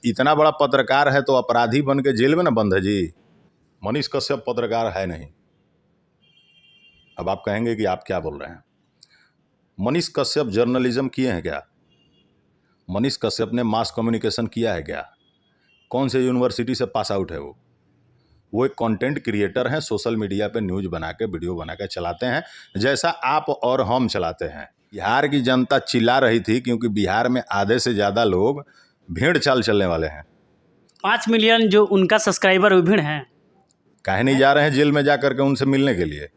इतना बड़ा पत्रकार है तो अपराधी बन के जेल में ना बंद है जी। मनीष कश्यप पत्रकार है नहीं। अब आप कहेंगे कि आप क्या बोल रहे हैं। मनीष कश्यप जर्नलिज्म किए हैं क्या? मनीष कश्यप ने मास कम्युनिकेशन किया है क्या? कौन से यूनिवर्सिटी से पास आउट है वो एक कंटेंट क्रिएटर हैं। सोशल मीडिया पे न्यूज़ बना के वीडियो बना के चलाते हैं, जैसा आप और हम चलाते हैं। बिहार की जनता चिल्ला रही थी क्योंकि बिहार में आधे से ज़्यादा लोग भेड़ चाल चलने वाले हैं। 5 मिलियन जो उनका सब्सक्राइबर वो भीड़ हैं। काहे नहीं जा रहे हैं जेल में जा करके उनसे मिलने के लिए?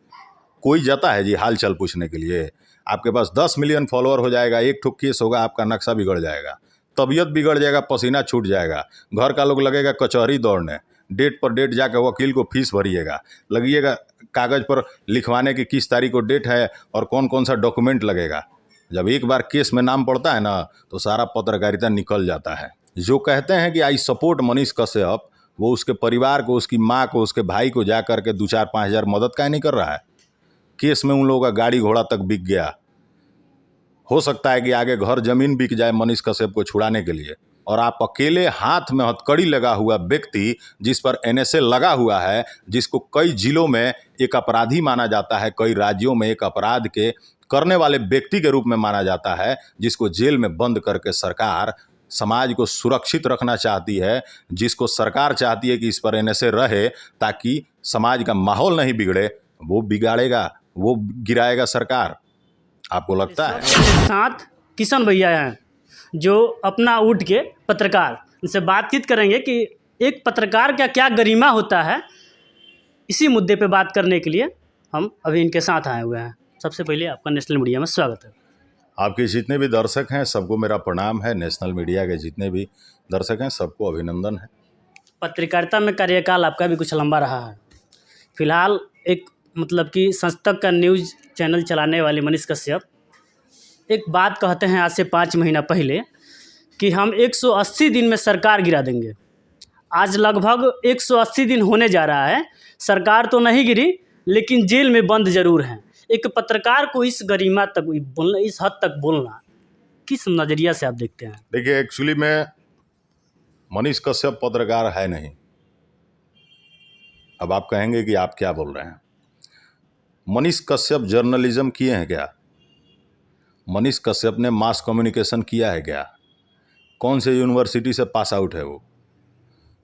कोई जाता है जी हाल चाल पूछने के लिए? आपके पास 10 मिलियन फॉलोअर हो जाएगा, एक ठुक केस होगा, आपका नक्शा बिगड़ जाएगा, तबीयत बिगड़ जाएगा, पसीना छूट जाएगा, घर का लोग लगेगा कचहरी दौड़ने, डेट पर डेट जाकर वकील को फीस भरिएगा, लगिएगा कागज़ पर लिखवाने की किस तारीख को डेट है और कौन कौन सा डॉक्यूमेंट लगेगा। जब एक बार केस में नाम पड़ता है ना तो सारा पत्रकारिता निकल जाता है। जो कहते हैं कि आई सपोर्ट मनीष कश्यप, वो उसके परिवार को, उसकी माँ को, उसके भाई को जा करके 2-4-5 हज़ार मदद काहे नहीं कर रहा है? केस में उन लोगों का गाड़ी घोड़ा तक बिक गया। हो सकता है कि आगे घर जमीन बिक जाए मनीष कश्यप को छुड़ाने के लिए। और आप अकेले हाथ में हथकड़ी लगा हुआ व्यक्ति, जिस पर NSA लगा हुआ है, जिसको कई जिलों में एक अपराधी माना जाता है, कई राज्यों में एक अपराध के करने वाले व्यक्ति के रूप में माना जाता है, जिसको जेल में बंद करके सरकार समाज को सुरक्षित रखना चाहती है, जिसको सरकार चाहती है कि इस पर NSA रहे ताकि समाज का माहौल नहीं बिगड़े, वो बिगाड़ेगा, वो गिराएगा सरकार। आपको लगता है? साथ किशन भैया हैं जो अपना उठ के पत्रकार, इनसे बातचीत करेंगे कि एक पत्रकार का क्या गरिमा होता है। इसी मुद्दे पे बात करने के लिए हम अभी इनके साथ आए हुए हैं। सबसे पहले आपका नेशनल मीडिया में स्वागत है। आपके जितने भी दर्शक हैं सबको मेरा प्रणाम है। नेशनल मीडिया के जितने भी दर्शक हैं सबको अभिनंदन है। पत्रकारिता में कार्यकाल आपका भी कुछ लंबा रहा है। फिलहाल एक मतलब कि संस्थक का न्यूज़ चैनल चलाने वाले मनीष कश्यप एक बात कहते हैं आज से 5 महीना पहले कि हम 180 दिन में सरकार गिरा देंगे। आज लगभग 180 दिन होने जा रहा है, सरकार तो नहीं गिरी लेकिन जेल में बंद ज़रूर हैं। एक पत्रकार को इस गरिमा तक बोलना, इस हद तक बोलना, किस नज़रिया से आप देखते हैं? देखिए, एक्चुअली में मनीष कश्यप पत्रकार है नहीं। अब आप कहेंगे कि आप क्या बोल रहे हैं। मनीष कश्यप जर्नलिज्म किए हैं क्या? मनीष कश्यप ने मास कम्युनिकेशन किया है क्या? कौन से यूनिवर्सिटी से पास आउट है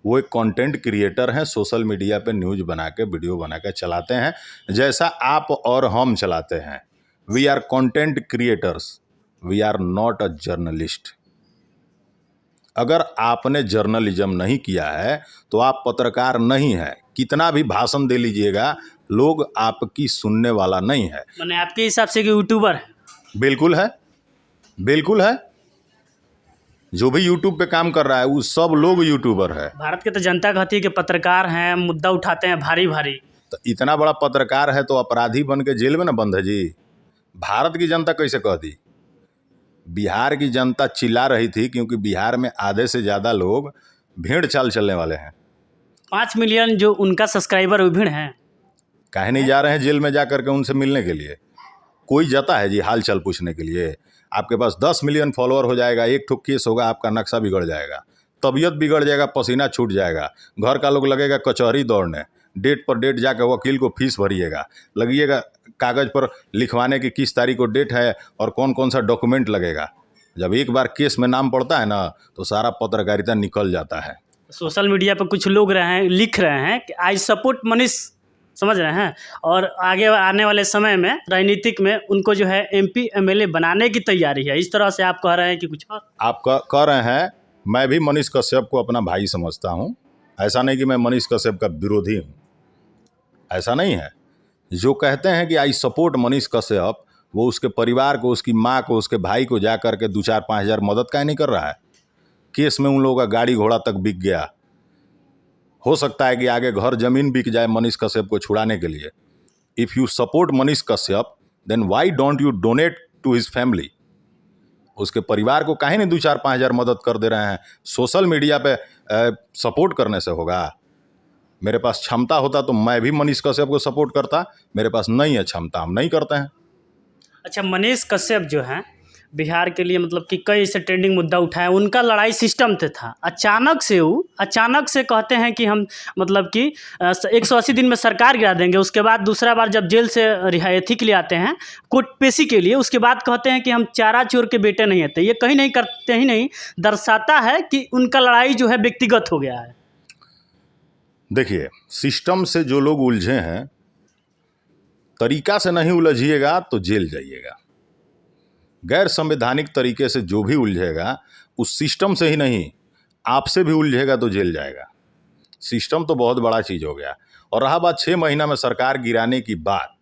वो एक कंटेंट क्रिएटर हैं। सोशल मीडिया पे न्यूज़ बना के वीडियो बना के चलाते हैं, जैसा आप और हम चलाते हैं। We are content creators, we are not a journalist. अगर आपने जर्नलिज्म नहीं किया है तो आप पत्रकार नहीं हैं। कितना भी भाषण दे लीजिएगा, लोग आपकी सुनने वाला नहीं है। मैंने आपके हिसाब से कि यूट्यूबर है? बिल्कुल है, बिल्कुल है। जो भी यूट्यूब पे काम कर रहा है वो सब लोग यूट्यूबर है। भारत की तो जनता कहती है कि पत्रकार हैं, मुद्दा उठाते हैं भारी भारी। तो इतना बड़ा पत्रकार है तो अपराधी बन के जेल में ना बंद है जी। भारत की जनता कैसे कह दी? बिहार की जनता चिल्ला रही थी क्योंकि बिहार में आधे से ज़्यादा लोग भेड़ चाल चलने वाले हैं। 5 मिलियन जो उनका सब्सक्राइबर वो भीड़ हैं। काहे नहीं जा रहे हैं जेल में जा करके उनसे मिलने के लिए? कोई जाता है जी हाल चाल पूछने के लिए? आपके पास 10 मिलियन फॉलोअर हो जाएगा, एक ठुक केस होगा, आपका नक्शा बिगड़ जाएगा, तबीयत बिगड़ जाएगा, पसीना छूट जाएगा, घर का लोग लगेगा कचहरी दौड़ने, डेट पर डेट जाकर वकील को फीस भरिएगा, लगिएगा कागज़ पर लिखवाने की किस तारीख को डेट है और कौन कौन सा डॉक्यूमेंट लगेगा। जब एक बार केस में नाम पड़ता है ना तो सारा पत्रकारिता निकल जाता है। सोशल मीडिया पर कुछ लोग लिख रहे हैं कि आई सपोर्ट मनीष, समझ रहे हैं, और आगे आने वाले समय में राजनीतिक में उनको जो है MP MLA बनाने की तैयारी है। इस तरह से आप कह रहे हैं कि कुछ और? आप कह रहे हैं। मैं भी मनीष कश्यप को अपना भाई समझता हूँ। ऐसा नहीं कि मैं मनीष कश्यप का विरोधी हूँ, ऐसा नहीं है। जो कहते हैं कि आई सपोर्ट मनीष कश्यप, वो उसके परिवार को, उसकी माँ को, उसके भाई को जा करके 2-4-5 हज़ार मदद काहे नहीं कर रहा है? केस में उन लोगों का गाड़ी घोड़ा तक बिक गया। हो सकता है कि आगे घर जमीन बिक जाए मनीष कश्यप को छुड़ाने के लिए। If you support Manish Kashyap then why don't you donate to his family? उसके परिवार को काहे नहीं 2-4-5 हज़ार मदद कर दे रहे हैं? सोशल मीडिया पे सपोर्ट करने से होगा? मेरे पास क्षमता होता तो मैं भी मनीष कश्यप को सपोर्ट करता। मेरे पास नहीं है क्षमता, हम नहीं करते हैं। अच्छा, मनीष कश्यप जो हैं बिहार के लिए मतलब कि कई ऐसे ट्रेंडिंग मुद्दा उठाए, उनका लड़ाई सिस्टम से था। अचानक से कहते हैं कि हम मतलब कि 180 दिन में सरकार गिरा देंगे। उसके बाद दूसरा बार जब जेल से रिहायती के लिए आते हैं कोर्ट पेशी के लिए, उसके बाद कहते हैं कि हम चारा चोर के बेटे नहीं होते। ये कहीं नहीं करते ही नहीं, दर्शाता है कि उनका लड़ाई जो है व्यक्तिगत हो गया है। देखिए, सिस्टम से जो लोग उलझे हैं, तरीका से नहीं उलझिएगा तो जेल जाइएगा। गैर संवैधानिक तरीके से जो भी उलझेगा, उस सिस्टम से ही नहीं, आपसे भी उलझेगा तो जेल जाएगा। सिस्टम तो बहुत बड़ा चीज़ हो गया। और रहा बात 6 महीना में सरकार गिराने की बात,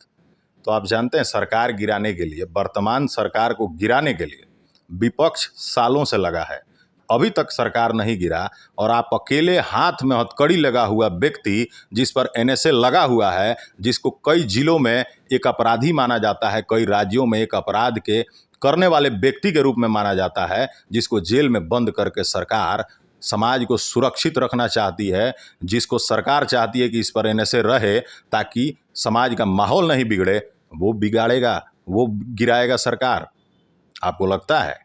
तो आप जानते हैं सरकार गिराने के लिए, वर्तमान सरकार को गिराने के लिए विपक्ष सालों से लगा है। अभी तक सरकार नहीं गिरा, और आप अकेले हाथ में हथकड़ी लगा हुआ व्यक्ति, जिस पर NSA लगा हुआ है, जिसको कई जिलों में एक अपराधी माना जाता है, कई राज्यों में एक अपराध के करने वाले व्यक्ति के रूप में माना जाता है, जिसको जेल में बंद करके सरकार समाज को सुरक्षित रखना चाहती है, जिसको सरकार चाहती है कि इस पर NSA रहे ताकि समाज का माहौल नहीं बिगड़े, वो बिगाड़ेगा, वो गिराएगा सरकार। आपको लगता है?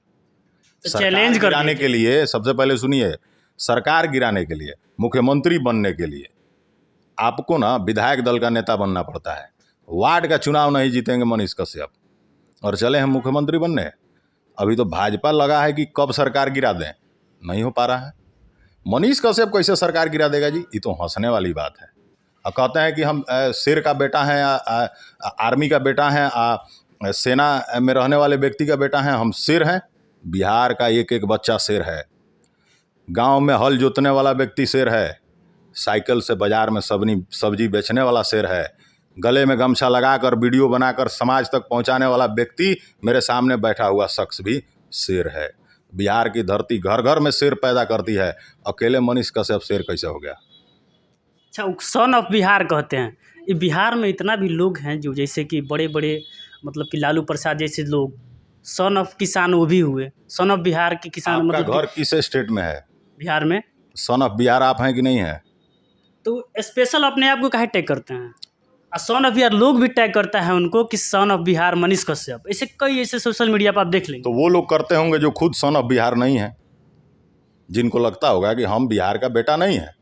चैलेंज कर गिराने के लिए, सबसे पहले सुनिए, सरकार गिराने के लिए, मुख्यमंत्री बनने के लिए आपको ना विधायक दल का नेता बनना पड़ता है। वार्ड का चुनाव नहीं जीतेंगे मनीष कश्यप, और चले हम मुख्यमंत्री बनने। अभी तो भाजपा लगा है कि कब सरकार गिरा दें, नहीं हो पा रहा है। मनीष कश्यप कैसे सरकार गिरा देगा जी? ये तो हंसने वाली बात है। और कहते हैं कि हम शेर का बेटा हैं, आर्मी का बेटा हैं, सेना में रहने वाले व्यक्ति का बेटा हैं, हम शेर हैं। बिहार का एक एक बच्चा शेर है। गांव में हल जोतने वाला व्यक्ति शेर है। साइकिल से बाजार में सब्जी बेचने वाला शेर है। गले में गमछा लगाकर वीडियो बनाकर समाज तक पहुंचाने वाला व्यक्ति, मेरे सामने बैठा हुआ शख्स भी शेर है। बिहार की धरती घर घर में शेर पैदा करती है। अकेले मनीष कश्यप शेर कैसे हो गया? अच्छा, सन ऑफ बिहार कहते हैं। ये बिहार में इतना भी लोग हैं जो जैसे कि बड़े बड़े मतलब कि लालू प्रसाद जैसे लोग सन ऑफ किसान वो भी हुए। सन ऑफ बिहार के किसान आपका मतलब घर किस स्टेट में है? बिहार में। सन ऑफ बिहार आप हैं कि नहीं है? तो स्पेशल अपने आप को काहे टैग करते हैं? और सन ऑफ बिहार लोग भी टैग करता है उनको कि सन ऑफ बिहार मनीष कश्यप। ऐसे कई ऐसे सोशल मीडिया पर आप देख लेंगे। तो वो लोग करते होंगे जो खुद सन ऑफ बिहार नहीं है, जिनको लगता होगा कि हम बिहार का बेटा नहीं है,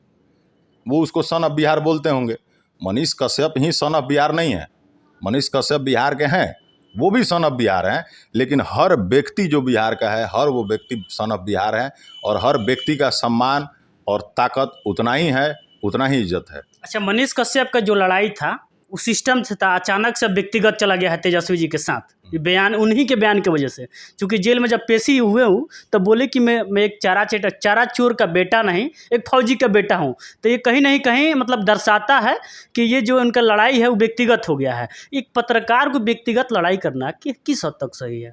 वो उसको सन ऑफ बिहार बोलते होंगे। मनीष कश्यप ही सन ऑफ बिहार नहीं है। मनीष कश्यप बिहार के हैं, वो भी सन ऑफ बिहार हैं, लेकिन हर व्यक्ति जो बिहार का है, हर वो व्यक्ति सन ऑफ बिहार है, और हर व्यक्ति का सम्मान और ताकत उतना ही है, उतना ही इज्जत है। अच्छा, मनीष कश्यप का जो लड़ाई था वो सिस्टम से था, अचानक से व्यक्तिगत चला गया है तेजस्वी जी के साथ। ये बयान उन्हीं के बयान की वजह से, क्योंकि जेल में जब पेशी हुए हूँ तब बोले कि मैं एक चारा चोर का बेटा नहीं, एक फौजी का बेटा हूँ। तो ये कहीं नहीं कहीं मतलब दर्शाता है कि ये जो उनका लड़ाई है वो व्यक्तिगत हो गया है। एक पत्रकार को व्यक्तिगत लड़ाई करना किस हद तक सही है?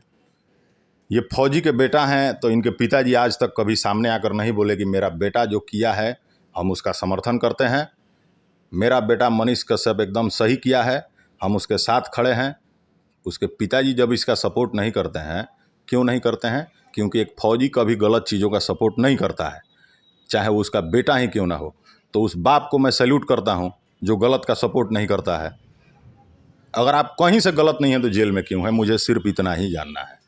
ये फौजी के बेटा हैं, तो इनके पिताजी आज तक कभी सामने आकर नहीं बोले कि मेरा बेटा जो किया है हम उसका समर्थन करते हैं, मेरा बेटा मनीष कश्यप एकदम सही किया है, हम उसके साथ खड़े हैं। उसके पिताजी जब इसका सपोर्ट नहीं करते हैं, क्यों नहीं करते हैं? क्योंकि एक फौजी कभी गलत चीज़ों का सपोर्ट नहीं करता है, चाहे वो उसका बेटा ही क्यों ना हो। तो उस बाप को मैं सैल्यूट करता हूँ जो गलत का सपोर्ट नहीं करता है। अगर आप कहीं से गलत नहीं है तो जेल में क्यों है? मुझे सिर्फ इतना ही जानना है।